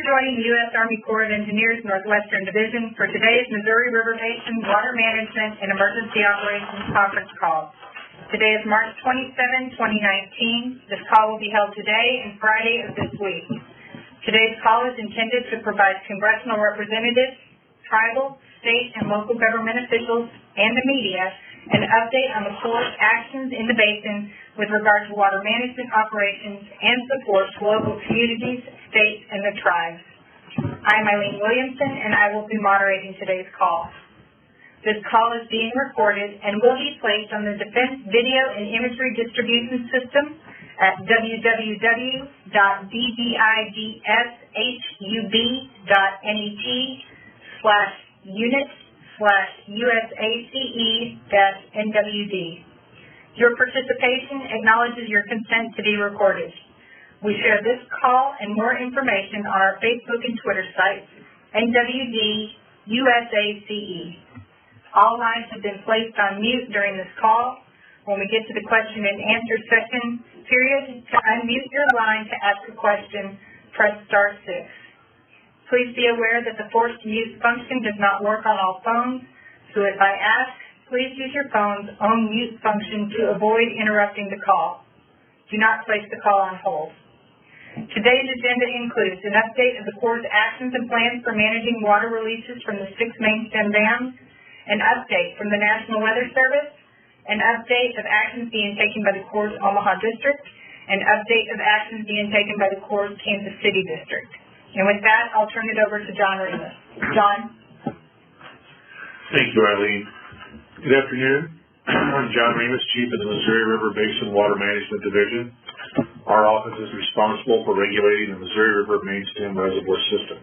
for joining the U.S. Army Corps of Engineers Northwestern Division for today's Missouri River Basin Water Management and Emergency Operations Conference Call. Today is March 27, 2019. This call will be held today and Friday of this week. Today's call is intended to provide congressional representatives, tribal, state, and local government officials, and the media an update on the Corps' actions in the basin with regard to water management operations and support to local communities, states, and the tribes. I'm Eileen Williamson, and I will be moderating today's call. This call is being recorded and will be placed on the Defense Video and Imagery Distribution System at www.bbidshub.unit/USACE-NWD. Your participation acknowledges your consent to be recorded. We share this call and more information on our Facebook and Twitter sites, NWD USACE. All lines have been placed on mute during this call. When we get to the question and answer session period, to unmute your line to ask a question, press *6. Please be aware that the forced mute function does not work on all phones, so if I ask, please use your phone's own mute function to avoid interrupting the call. Do not place the call on hold. Today's agenda includes an update of the Corps' actions and plans for managing water releases from the 6 main stem dams, an update from the National Weather Service, an update of actions being taken by the Corps' Omaha District, an update of actions being taken by the Corps' Kansas City District. And with that, I'll turn it over to John Remus. John? Thank you, Eileen. Good afternoon. I'm John Remus, Chief of the Missouri River Basin Water Management Division. Our office is responsible for regulating the Missouri River main stem reservoir system.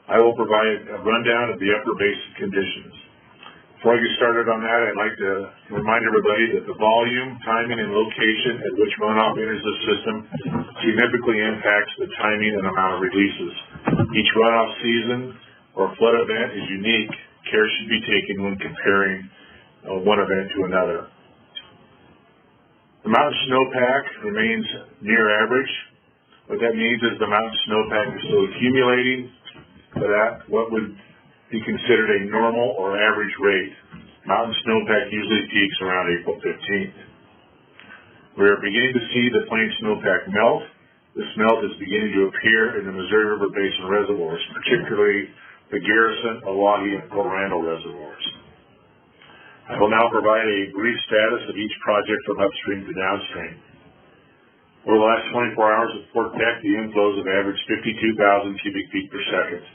I will provide a rundown of the upper basin conditions. Before I get started on that, I'd like to remind everybody that the volume, timing, and location at which runoff enters the system significantly impacts the timing and amount of releases. Each runoff season or flood event is unique. Care should be taken when comparing one event to another. The mountain snowpack remains near average. What that means is the mountain snowpack is still accumulating at what would be considered a normal or average rate. Mountain snowpack usually peaks around April 15th. We are beginning to see the plain snowpack melt. This melt is beginning to appear in the Missouri River Basin reservoirs, particularly the Garrison, Oahe, and Port Randall reservoirs. I will now provide a brief status of each project from upstream to downstream. Over the last 24 hours at Fort Peck, the inflows have averaged 52,000 cubic feet per second.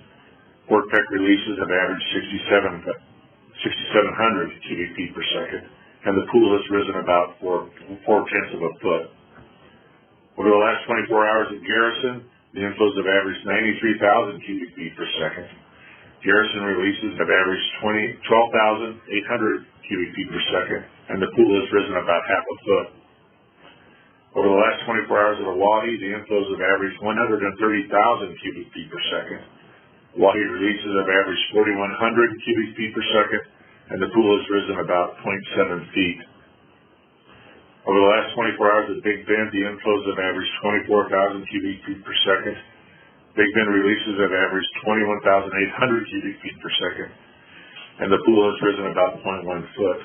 Fort Peck releases have averaged 6,700 cubic feet per second, and the pool has risen about 4/10 of a foot. Over the last 24 hours at Garrison, the inflows have averaged 93,000 cubic feet per second. Garrison releases have averaged 12,800 cubic feet per second, and the pool has risen about half a foot. Over the last 24 hours at Oahe, the inflows have averaged 130,000 cubic feet per second. Oahe releases have averaged 4,100 cubic feet per second, and the pool has risen about 0.7 feet. Over the last 24 hours at Big Bend, the inflows have averaged 24,000 cubic feet per second. Big Bend releases have averaged 21,800 cubic feet per second, and the pool has risen about 0.1 foot.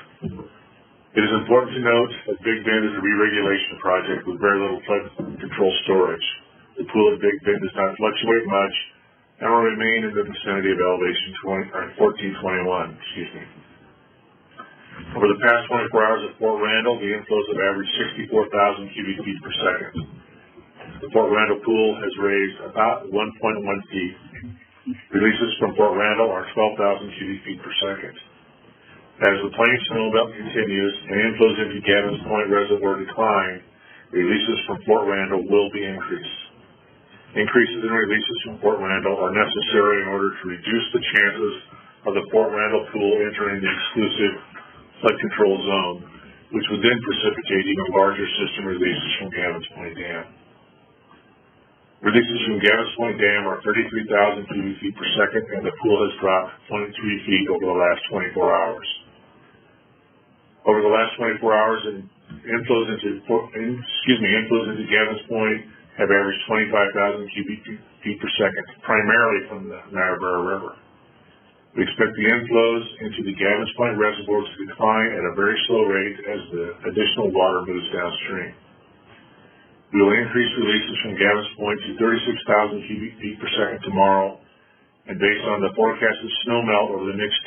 It is important to note that Big Bend is a re-regulation project with very little flood control storage. The pool at Big Bend does not fluctuate much and will remain in the vicinity of elevation 1421. Over the past 24 hours at Fort Randall, the inflows have averaged 64,000 cubic feet per second. The Fort Randall pool has raised about 1.1 feet. Releases from Fort Randall are 12,000 cubic feet per second. As the plain snowmelt continues and inflows into Gavin's Point Reservoir decline, releases from Fort Randall will be increased. Increases in releases from Fort Randall are necessary in order to reduce the chances of the Fort Randall pool entering the exclusive flood control zone, which would then precipitate even larger system releases from Gavin's Point Dam. Releases from Gavin's Point Dam are 33,000 cubic feet per second, and the pool has dropped 23 feet over the last 24 hours. Over the last 24 hours, inflows into Gavin's Point have averaged 25,000 cubic feet per second, primarily from the Niobrara River. We expect the inflows into the Gavin's Point Reservoir to decline at a very slow rate as the additional water moves downstream. We will increase releases from Gavin's Point to 36,000 cubic feet per second tomorrow, and based on the forecasted snow melt over the next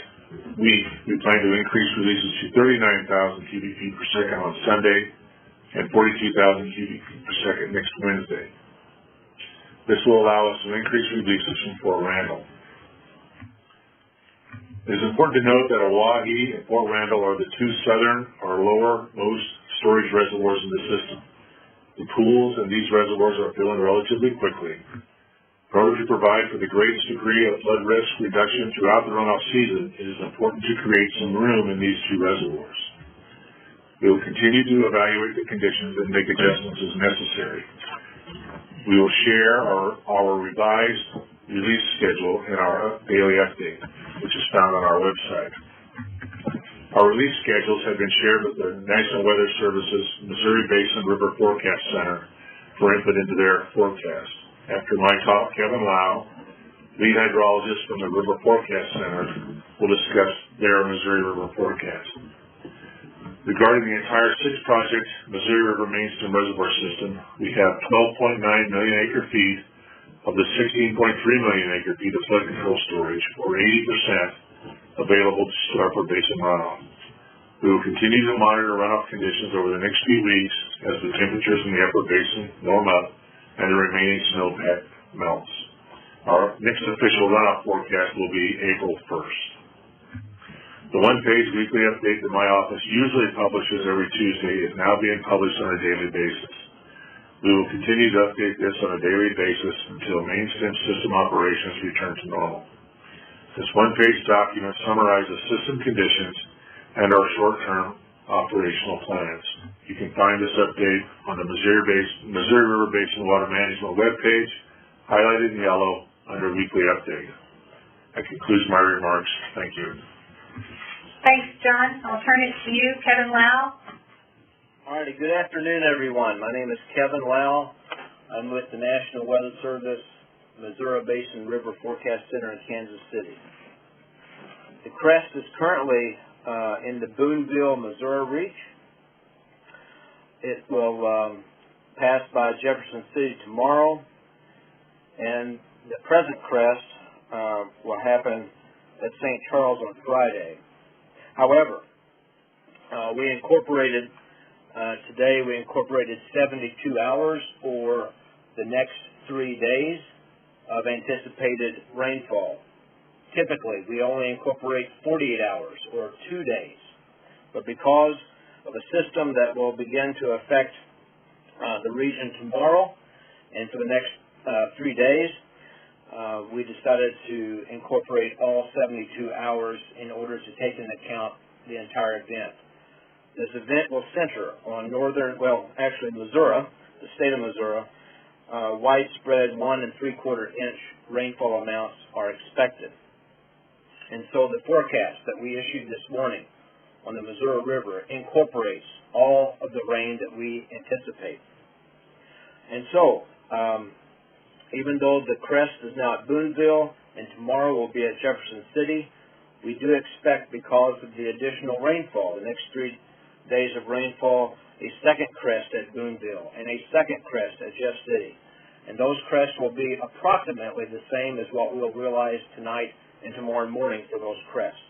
week, we plan to increase releases to 39,000 cubic feet per second on Sunday and 42,000 cubic feet per second next Wednesday. This will allow us to increase releases from Fort Randall. It is important to note that Oahe and Fort Randall are the two southern or lowermost storage reservoirs in the system. The pools in these reservoirs are filling relatively quickly. In order to provide for the greatest degree of flood risk reduction throughout the runoff season, it is important to create some room in these two reservoirs. We will continue to evaluate the conditions and make adjustments as necessary. We will share our revised release schedule in our daily update, which is found on our website. Our release schedules have been shared with the National Weather Service's Missouri Basin River Forecast Center for input into their forecast. After my talk, Kevin Lau, lead hydrologist from the River Forecast Center, will discuss their Missouri River forecast. Regarding the entire six-project Missouri River Mainstem Reservoir System, we have 12.9 million acre feet of the 16.3 million acre feet of flood control storage, or 80%, available to store for basin runoff. We will continue to monitor runoff conditions over the next few weeks as the temperatures in the upper basin warm up and the remaining snowpack melts. Our next official runoff forecast will be April 1st. The one-page weekly update that my office usually publishes every Tuesday is now being published on a daily basis. We will continue to update this on a daily basis until mainstem system operations return to normal. This one-page document summarizes system conditions and our short-term operational plans. You can find this update on the Missouri River Basin Water Management webpage, highlighted in yellow under Weekly Update. That concludes my remarks. Thank you. Thanks, John. I'll turn it to you, Kevin Lau. All righty, good afternoon, everyone. My name is Kevin Lau. I'm with the National Weather Service, Missouri Basin River Forecast Center in Kansas City. The crest is currently in the Boonville, Missouri Reach. It will pass by Jefferson City tomorrow, and the present crest will happen at St. Charles on Friday. However, today we incorporated 72 hours for the next 3 days of anticipated rainfall. Typically, we only incorporate 48 hours or 2 days. But because of a system that will begin to affect the region tomorrow and for the next 3 days, we decided to incorporate all 72 hours in order to take into account the entire event. This event will center on Missouri, the state of Missouri. Widespread 1 3/4 inch rainfall amounts are expected. And so the forecast that we issued this morning on the Missouri River incorporates all of the rain that we anticipate. And so, even though the crest is now at Boonville and tomorrow will be at Jefferson City, we do expect, because of the additional rainfall, the next 3 days of rainfall, a second crest at Boonville and a second crest at Jeff City. And those crests will be approximately the same as what we'll realize tonight and tomorrow morning for those crests.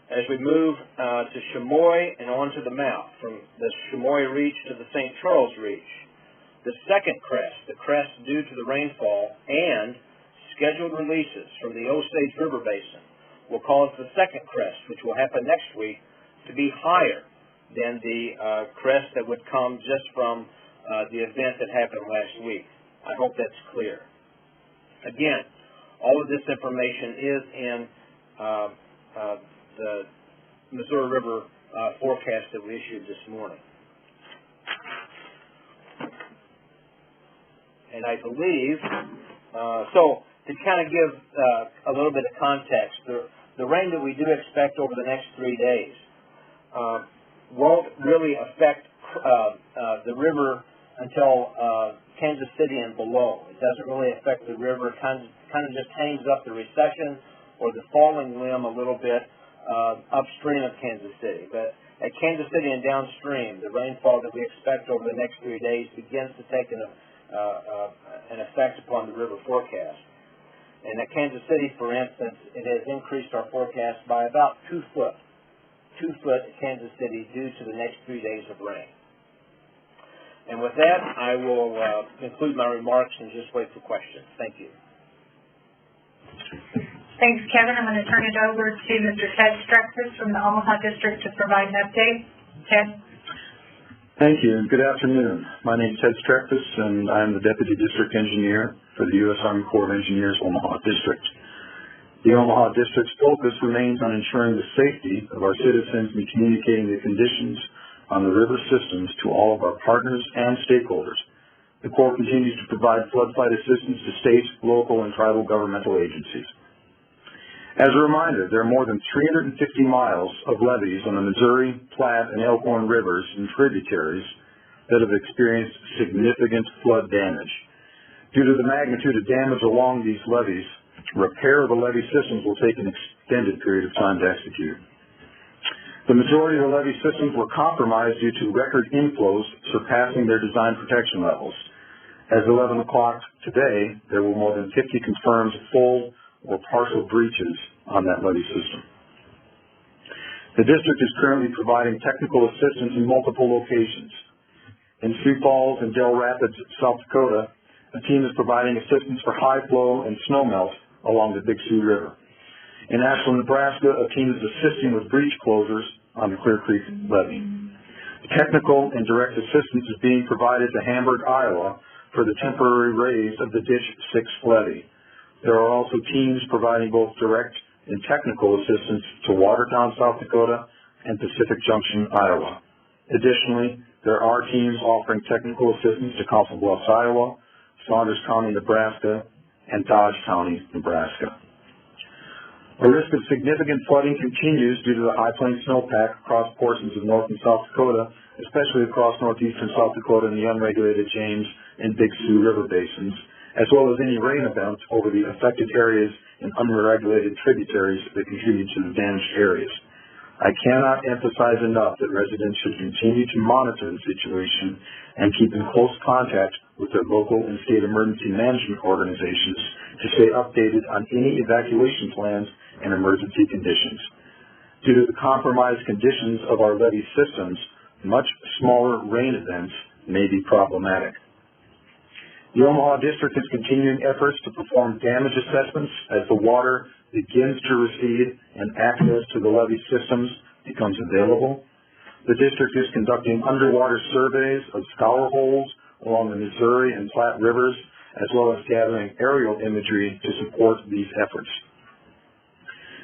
As we move to Chamois and on to the mouth, from the Chamois Reach to the St. Charles Reach, the second crest, the crest due to the rainfall and scheduled releases from the Osage River Basin, will cause the second crest, which will happen next week, to be higher than the crest that would come just from the event that happened last week. I hope that's clear. Again, all of this information is in the Missouri River forecast that we issued this morning. And I believe, so to kind of give a little bit of context, the rain that we do expect over the next 3 days won't really affect the river until Kansas City and below. It doesn't really affect the river. It kind of just hangs up the recession or the falling limb a little bit upstream of Kansas City. But at Kansas City and downstream, the rainfall that we expect over the next 3 days begins to take an effect upon the river forecast. And at Kansas City, for instance, it has increased our forecast by about 2 foot. 2 foot at Kansas City due to the next 3 days of rain. And with that, I will conclude my remarks and just wait for questions. Thank you. Thanks, Kevin. I'm going to turn it over to Mr. Ted Streckfus from the Omaha District to provide an update. Ted? Thank you, and good afternoon. My name is Ted Streckfus, and I'm the Deputy District Engineer for the U.S. Army Corps of Engineers Omaha District. The Omaha District's focus remains on ensuring the safety of our citizens and communicating the conditions on the river systems to all of our partners and stakeholders. The Corps continues to provide flood fight assistance to state, local, and tribal governmental agencies. As a reminder, there are more than 350 miles of levees on the Missouri, Platte, and Elkhorn rivers and tributaries that have experienced significant flood damage. Due to the magnitude of damage along these levees, repair of the levee systems will take an extended period of time to execute. The majority of the levee systems were compromised due to record inflows surpassing their design protection levels. As of 11 o'clock today, there were more than 50 confirmed full or partial breaches on that levee system. The district is currently providing technical assistance in multiple locations. In Sioux Falls and Del Rapids, South Dakota, a team is providing assistance for high flow and snowmelt along the Big Sioux River. In Ashland, Nebraska, a team is assisting with breach closures on the Clear Creek levee. Technical and direct assistance is being provided to Hamburg, Iowa for the temporary raise of the Ditch 6 levee. There are also teams providing both direct and technical assistance to Watertown, South Dakota, and Pacific Junction, Iowa. Additionally, there are teams offering technical assistance to Council Bluffs, Iowa, Saunders County, Nebraska, and Dodge County, Nebraska. A risk of significant flooding continues due to the high plain snowpack across portions of North and South Dakota, especially across northeastern South Dakota and the unregulated James and Big Sioux River basins, as well as any rain events over the affected areas and unregulated tributaries that contribute to the damaged areas. I cannot emphasize enough that residents should continue to monitor the situation and keep in close contact with their local and state emergency management organizations to stay updated on any evacuation plans and emergency conditions. Due to the compromised conditions of our levee systems, much smaller rain events may be problematic. The Omaha District is continuing efforts to perform damage assessments as the water begins to recede and access to the levee systems becomes available. The district is conducting underwater surveys of scour holes along the Missouri and Platte rivers, as well as gathering aerial imagery to support these efforts.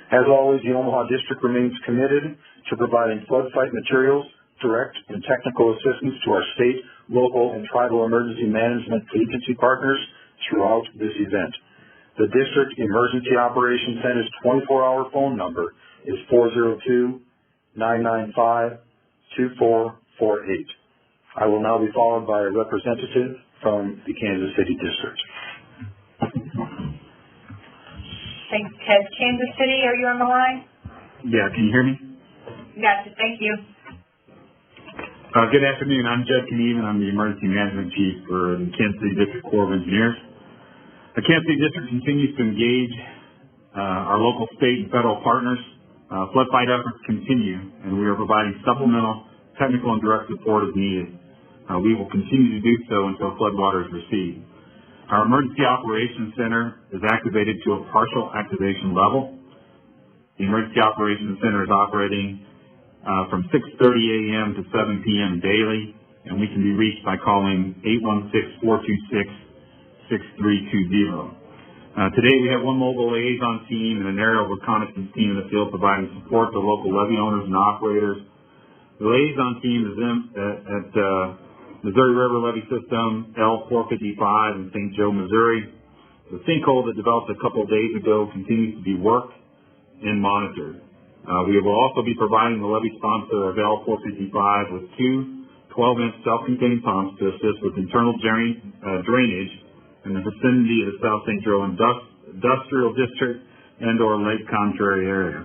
As always, the Omaha District remains committed to providing flood fight materials, direct and technical assistance to our state, local, and tribal emergency management agency partners throughout this event. The District Emergency Operations Center's 24-hour phone number is 402-995-2448. I will now be followed by a representative from the Kansas City District. Thanks, Ted. Kansas City, are you on the line? Yeah, can you hear me? Gotcha. Thank you. Good afternoon. I'm Judd Knieven. I'm the Emergency Management Chief for the Kansas City District Corps of Engineers. The Kansas City District continues to engage our local, state, and federal partners. Flood fight efforts continue, and we are providing supplemental, technical, and direct support as needed. We will continue to do so until floodwaters recede. Our Emergency Operations Center is activated to a partial activation level. The Emergency Operations Center is operating from 6:30 a.m. to 7 p.m. daily, and we can be reached by calling 816-426-6320. Today we have one mobile liaison team and an aerial reconnaissance team in the field providing support to local levee owners and operators. The liaison team is at Missouri River Levee System, L455 in St. Joe, Missouri. The sinkhole that developed a couple of days ago continues to be worked and monitored. We will also be providing the levee sponsor of L455 with 2 12-inch self-contained pumps to assist with internal drainage in the vicinity of the South St. Joe Industrial District and/or Lake Contrary area.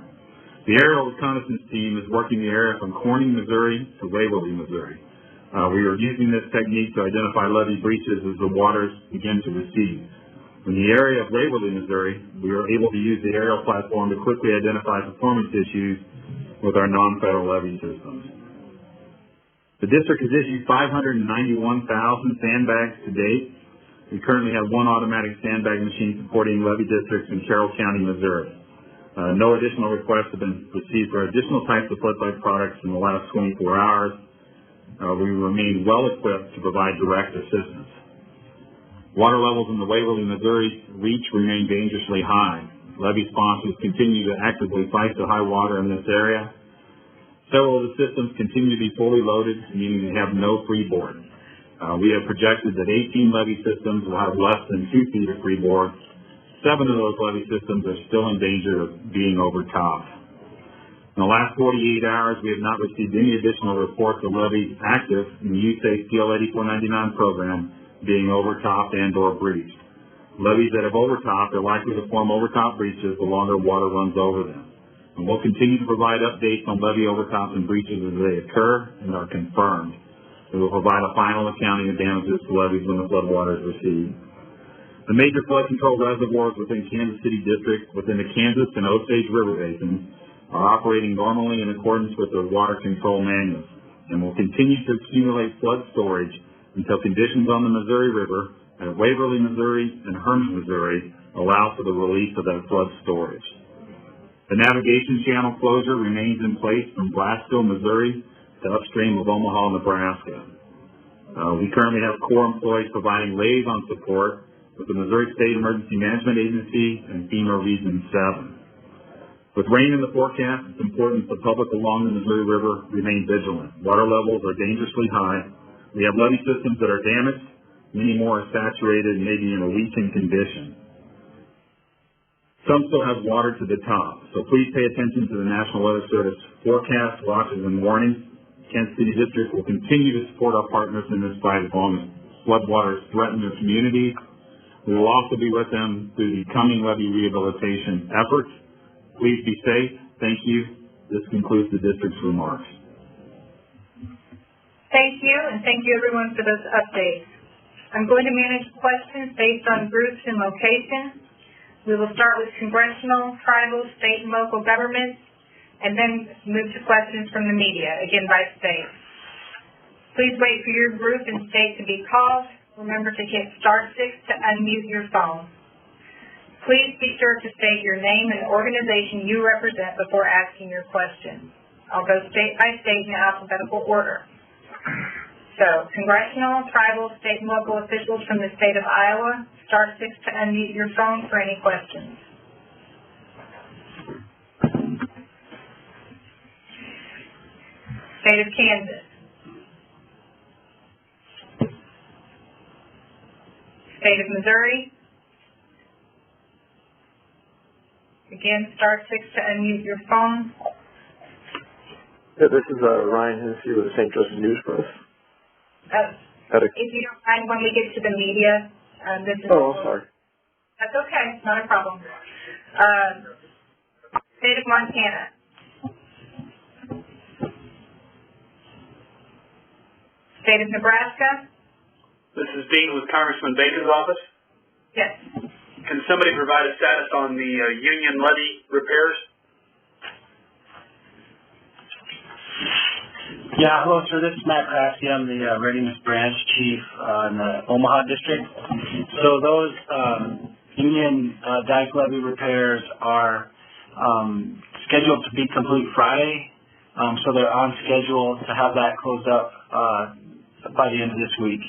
The aerial reconnaissance team is working the area from Corning, Missouri to Waverly, Missouri. We are using this technique to identify levee breaches as the waters begin to recede. In the area of Waverly, Missouri, we are able to use the aerial platform to quickly identify performance issues with our non-federal levee systems. The district has issued 591,000 sandbags to date. We currently have one automatic sandbag machine supporting levee districts in Carroll County, Missouri. No additional requests have been received for additional types of floodlight products in the last 24 hours. We remain well equipped to provide direct assistance. Water levels in the Waverly, Missouri reach remain dangerously high. Levee sponsors continue to actively fight the high water in this area. Several of the systems continue to be fully loaded, meaning they have no freeboard. We have projected that 18 levee systems will have less than 2 feet of freeboard. 7 of those levee systems are still in danger of being overtopped. In the last 48 hours, we have not received any additional reports of levees active in the USACE PL 8499 program being overtopped and or breached. Levees that have overtopped are likely to form overtop breaches the longer water runs over them. And we'll continue to provide updates on levee overtops and breaches as they occur and are confirmed. We will provide a final accounting of damages to levees when the floodwaters recede. The major flood control reservoirs within Kansas City District, within the Kansas and Osage River Basin, are operating normally in accordance with their water control manuals and will continue to accumulate flood storage until conditions on the Missouri River at Waverly, Missouri and Herman, Missouri allow for the release of that flood storage. The navigation channel closure remains in place from Blasco, Missouri to upstream of Omaha, Nebraska. We currently have Corps employees providing liaison support with the Missouri State Emergency Management Agency and FEMA Region 7. With rain in the forecast, it's important the public along the Missouri River remain vigilant. Water levels are dangerously high. We have levee systems that are damaged. Many more are saturated and maybe in a weakened condition. Some still have water to the top, so please pay attention to the National Weather Service forecast, watches, and warnings. Kansas City District will continue to support our partners in this fight as long as floodwaters threaten their communities. We will also be with them through the coming levee rehabilitation efforts. Please be safe. Thank you. This concludes the district's remarks. Thank you, and thank you everyone for those updates. I'm going to manage questions based on groups and location. We will start with congressional, tribal, state, and local governments, and then move to questions from the media, again by state. Please wait for your group and state to be called. Remember to hit *6 to unmute your phone. Please be sure to state your name and organization you represent before asking your question. I'll go state by state in alphabetical order. So, congressional, tribal, state, and local officials from the state of Iowa, *6 to unmute your phone for any questions. State of Kansas. State of Missouri. Again, *6 to unmute your phone. Yeah, this is Ryan Hennessy with the St. Joseph News Press. If you don't mind, when we get to the media, this is... Oh, I'm sorry. That's okay, not a problem. State of Montana. State of Nebraska. This is Dean with Congressman Basin's office. Yes. Can somebody provide a status on the Union levee repairs? Yeah, hello, sir. This is Matt Crafty. I'm the Readiness Branch Chief in the Omaha District. So those Union dike levee repairs are scheduled to be complete Friday. So they're on schedule to have that closed up by the end of this week.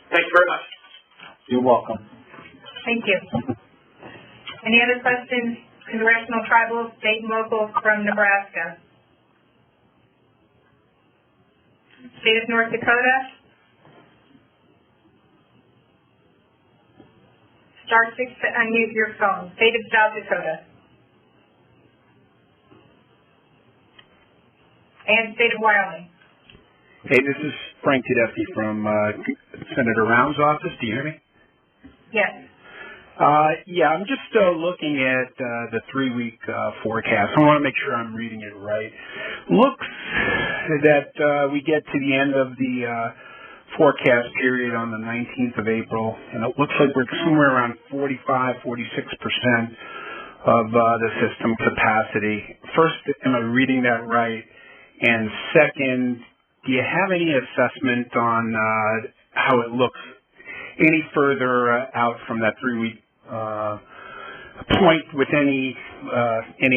Thank you very much. You're welcome. Thank you. Any other questions, congressional, tribal, state, and local from Nebraska? State of North Dakota. *6 to unmute your phone. State of South Dakota. And State of Wyoming. Hey, this is Frank Tedeschi from Senator Round's office. Do you hear me? Yes. Yeah, I'm just looking at the 3-week forecast. I want to make sure I'm reading it right. Looks that we get to the end of the forecast period on the 19th of April, and it looks like we're somewhere around 45, 46% of the system capacity. First, am I reading that right? And second, do you have any assessment on how it looks any further out from that 3-week point with any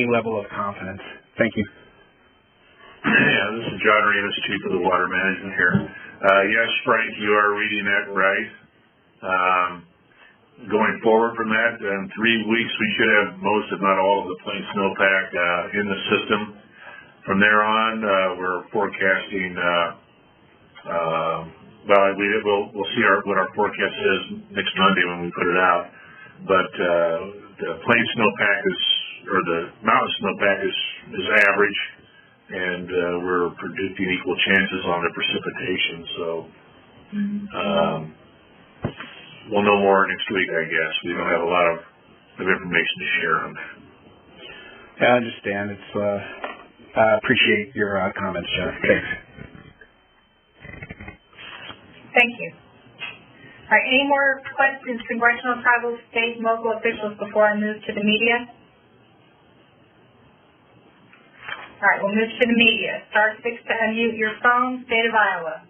level of confidence? Thank you. Yeah, this is John Remus, Chief of the Water Management here. Yes, Frank, you are reading that right. Going forward from that, in 3 weeks we should have most, if not all, of the plain snowpack in the system. From there on, we're forecasting. We'll see what our forecast is next Monday when we put it out. But the plain snowpack the mountain snowpack is average, and we're predicting equal chances on the precipitation. So we'll know more next week, I guess. We don't have a lot of information to share on that. I understand. I appreciate your comments, Jeff. Thanks. Thank you. All right, any more questions, congressional, tribal, state, and local officials before I move to the media? All right, we'll move to the media. Star 6 to unmute your phone, State of Iowa.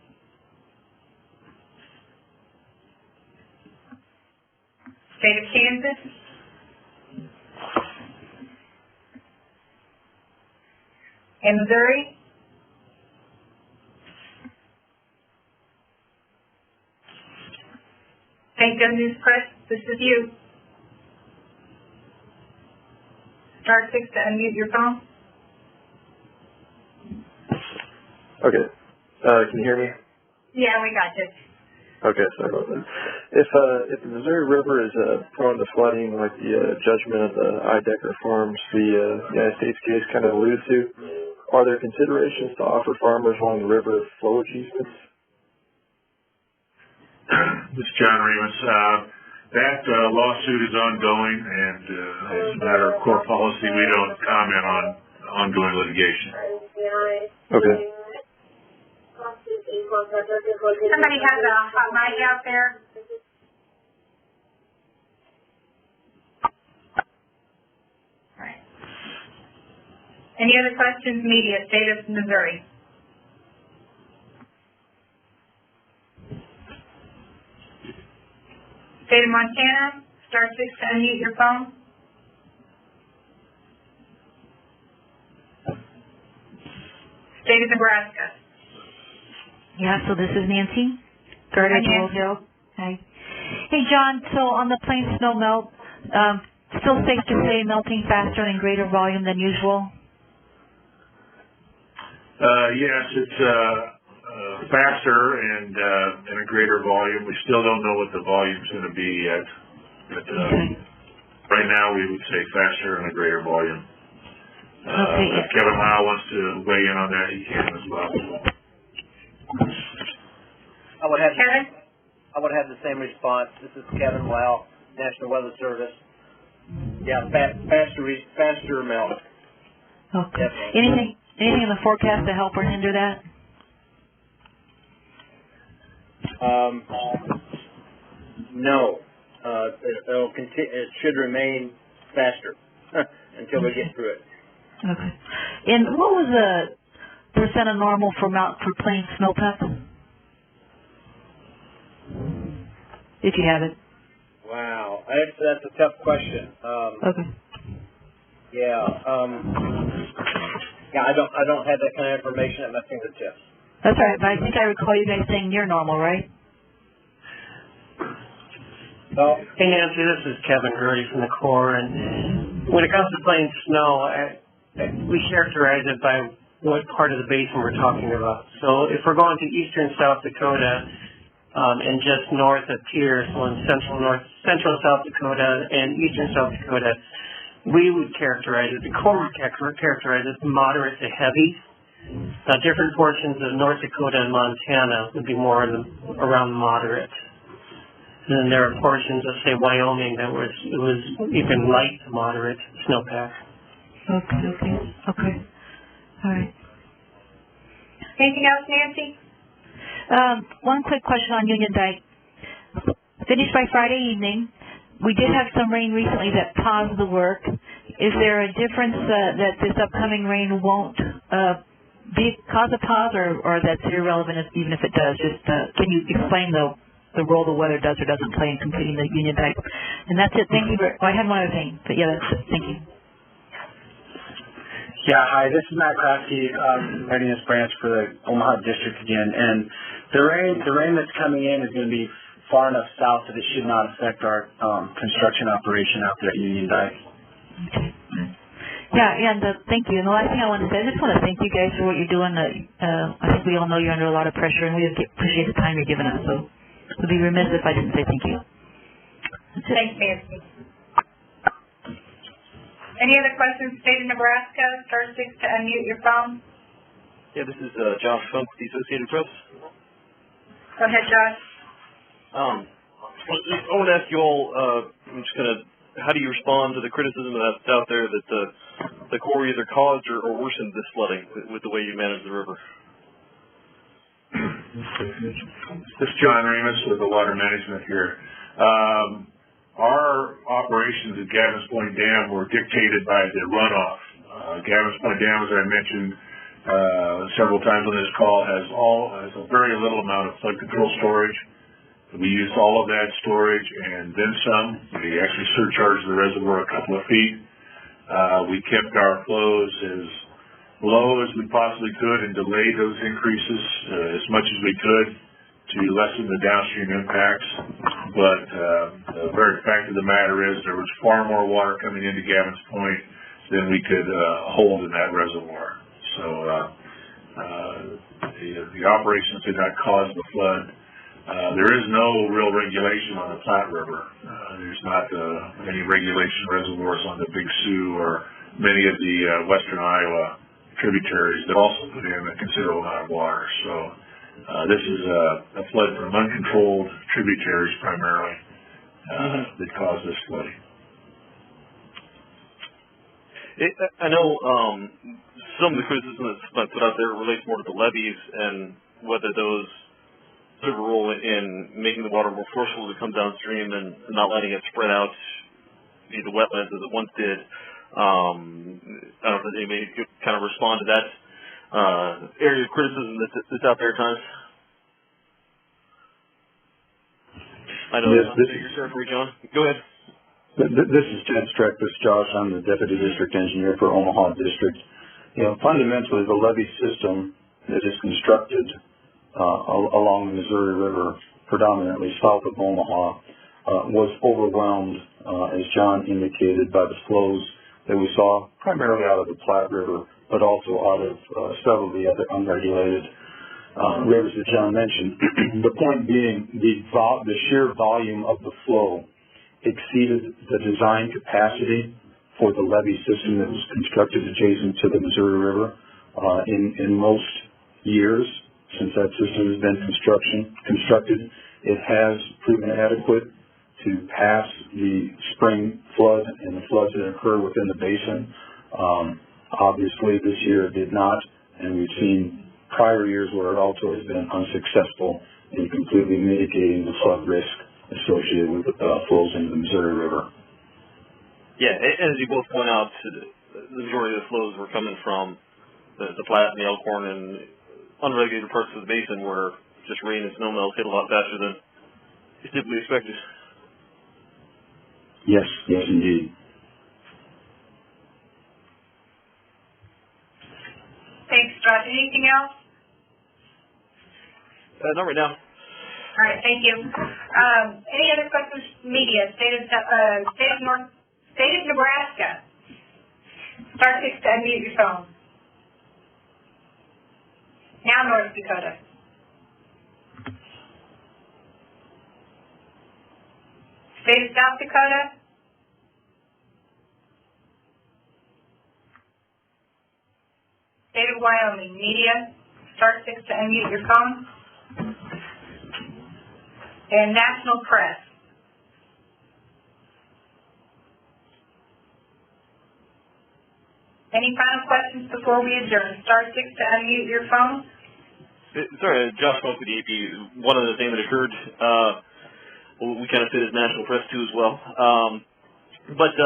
State of Kansas. And Missouri. St. Joe News Press, this is you. Star 6 to unmute your phone. Okay. Can you hear me? Yeah, we got this. Okay, sorry about that. If the Missouri River is prone to flooding, like the judgment of the Idecker Farms, the United States case kind of alluded to, are there considerations to offer farmers along the river flowage easements? This is John Remus. That lawsuit is ongoing, and as a matter of core policy, we don't comment on ongoing litigation. Okay. Somebody has a hot mic out there. All right. Any other questions, media, State of Missouri? State of Montana, Star 6 to unmute your phone. State of Nebraska. Yeah, so this is Nancy. Garter Hill. Hi. Hey, John, so on the plain snow melt, still safe to say melting faster and in greater volume than usual? Yes, it's faster and in a greater volume. We still don't know what the volume's going to be yet. But right now we would say faster and a greater volume. If Kevin Lau wants to weigh in on that, he can as well. I would have the same response. This is Kevin Lau, National Weather Service. Yeah, faster melt. Okay. Anything in the forecast to help or hinder that? No. It should remain faster until we get through it. Okay. And what was the percent of normal for plain snowpack? If you have it. Wow, that's a tough question. Okay. Yeah. I don't have that kind of information at my fingertips. That's all right, but I think I recall you guys saying near normal, right? Well, hey Nancy, this is Kevin Gertie from the Corps, and when it comes to plain snow, we characterize it by what part of the basin we're talking about. So if we're going to eastern South Dakota and just north of Pierce, so in central South Dakota and eastern South Dakota, we would characterize it, the Corps would characterize it moderate to heavy. Now, different portions of North Dakota and Montana would be more around moderate. And then there are portions of, say, Wyoming that it was even light to moderate snowpack. Okay. All right. Anything else, Nancy? One quick question on Union Dike. Finished by Friday evening. We did have some rain recently that paused the work. Is there a difference that this upcoming rain won't cause a pause, or that's irrelevant even if it does? Just can you explain the role the weather does or doesn't play in completing the Union Dike? And that's it. Thank you. I had one other thing, but yeah, that's it. Thank you. Yeah, hi, this is Matt Krafke, readiness branch for the Omaha district again. And the rain that's coming in is going to be far enough south that it should not affect our construction operation out there at Union Dike. Okay. Yeah, and thank you. And the last thing I want to say, I just want to thank you guys for what you're doing. I think we all know you're under a lot of pressure, and we appreciate the time you're giving us. So it would be remiss if I didn't say thank you. Thanks, Nancy. Any other questions? State of Nebraska, star 6 to unmute your phone. Yeah, this is Josh Funk with the Associated Press. Go ahead, Josh. I want to ask you all, how do you respond to the criticism that's out there that the Corps either caused or worsened this flooding with the way you manage the river? This is John Ramus with the Water Management here. Our operations at Gavin's Point Dam were dictated by the runoff. Gavin's Point Dam, as I mentioned several times on this call, has a very little amount of flood control storage. We used all of that storage and then some. We actually surcharged the reservoir a couple of feet. We kept our flows as low as we possibly could and delayed those increases as much as we could to lessen the downstream impacts. But the very fact of the matter is there was far more water coming into Gavin's Point than we could hold in that reservoir. So the operations did not cause the flood. There is no real regulation on the Platte River. There's not any regulation reservoirs on the Big Sioux or many of the western Iowa tributaries that also put in a considerable amount of water. So this is a flood from uncontrolled tributaries primarily that caused this flooding. I know some of the criticism that's been put out there relates more to the levees and whether those serve a role in making the water more forceful to come downstream and not letting it spread out via the wetlands as it once did. I don't know if anybody could kind of respond to that area of criticism that's out there at times. I know you're territory, John. Go ahead. This is Ted Streck. This is Josh. I'm the Deputy District Engineer for Omaha District. Fundamentally, the levee system that is constructed along the Missouri River, predominantly south of Omaha, was overwhelmed, as John indicated, by the flows that we saw primarily out of the Platte River, but also out of several of the other unregulated rivers that John mentioned. The point being, the sheer volume of the flow exceeded the design capacity for the levee system that was constructed adjacent to the Missouri River in most years. Since that system has been constructed, it has proven adequate to pass the spring flood and the floods that occur within the basin. Obviously, this year it did not, and we've seen prior years where it also has been unsuccessful in completely mitigating the flood risk associated with flows into the Missouri River. Yeah, as you both point out, the majority of the flows were coming from the Platte and the Elkhorn and unregulated parts of the basin where just rain and snow melt hit a lot faster than is typically expected. Yes, indeed. Thanks, Josh. Anything else? Not right now. All right, thank you. Any other questions, media? State of Nebraska. Star 6 to unmute your phone. Now North Dakota. State of South Dakota. State of Wyoming Media, star 6 to unmute your phone. And National Press. Any final questions before we adjourn? Star 6 to unmute your phone. Sorry, Josh spoke with the AP. One other thing that occurred, we kind of fit as national press too as well. But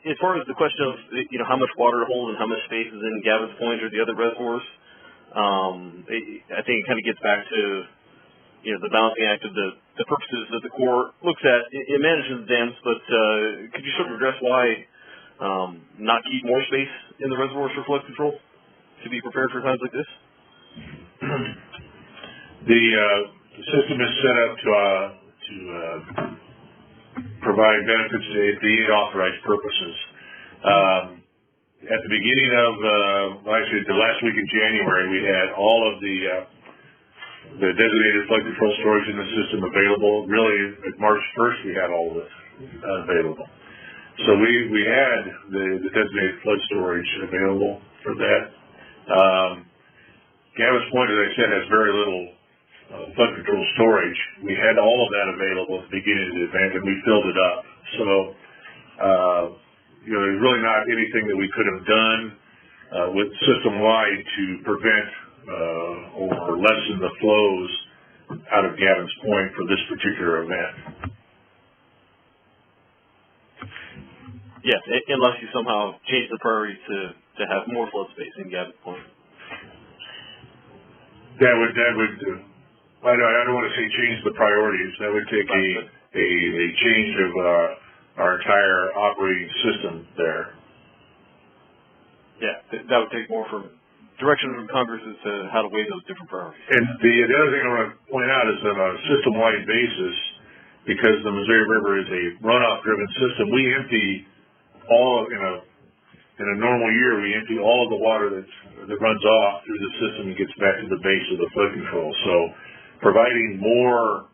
as far as the question of how much water to hold and how much space is in Gavin's Point or the other reservoirs, I think it kind of gets back to the balancing act of the purposes that the Corps looks at. It manages the dams, but could you sort of address why not keep more space in the reservoirs for flood control to be prepared for times like this? The system is set up to provide benefits to the authorized purposes. At the beginning of, actually the last week of January, we had all of the designated flood control storage in the system available. Really, at March 1st, we had all of it available. So we had the designated flood storage available for that. Gavin's Point, as I said, has very little flood control storage. We had all of that available at the beginning of the event, and we filled it up. So, there's really not anything that we could have done with system-wide to prevent or lessen the flows out of Gavin's Point for this particular event. Yes, unless you somehow change the priority to have more flood space in Gavin's Point. That would I don't want to say change the priorities. That would take a change of our entire operating system there. Yeah, that would take more from direction from Congress as to how to weigh those different priorities. And the other thing I want to point out is that on a system-wide basis, because the Missouri River is a runoff-driven system, we empty all in a normal year, we empty all of the water that runs off through the system and gets back to the base of the flood control. So providing more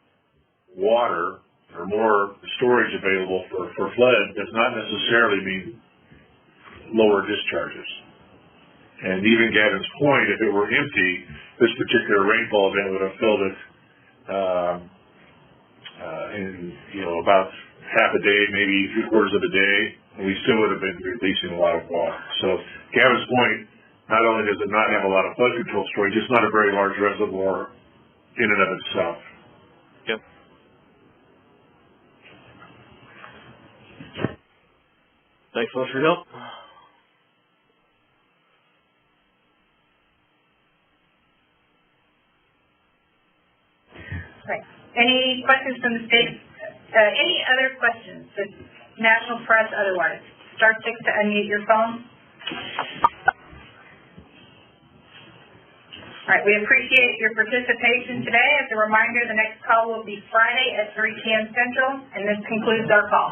water or more storage available for flood does not necessarily mean lower discharges. And even Gavin's Point, if it were empty, this particular rainfall event would have filled it in about half a day, maybe 3/4 of a day, and we still would have been releasing a lot of water. So Gavin's Point, not only does it not have a lot of flood control storage, it's not a very large reservoir in and of itself. Yep. Thanks so much for your help. Right. Any questions from the state? Any other questions? The national press, otherwise. Star 6 to unmute your phone. All right, we appreciate your participation today. As a reminder, the next call will be Friday at 3 p.m. Central, and this concludes our call.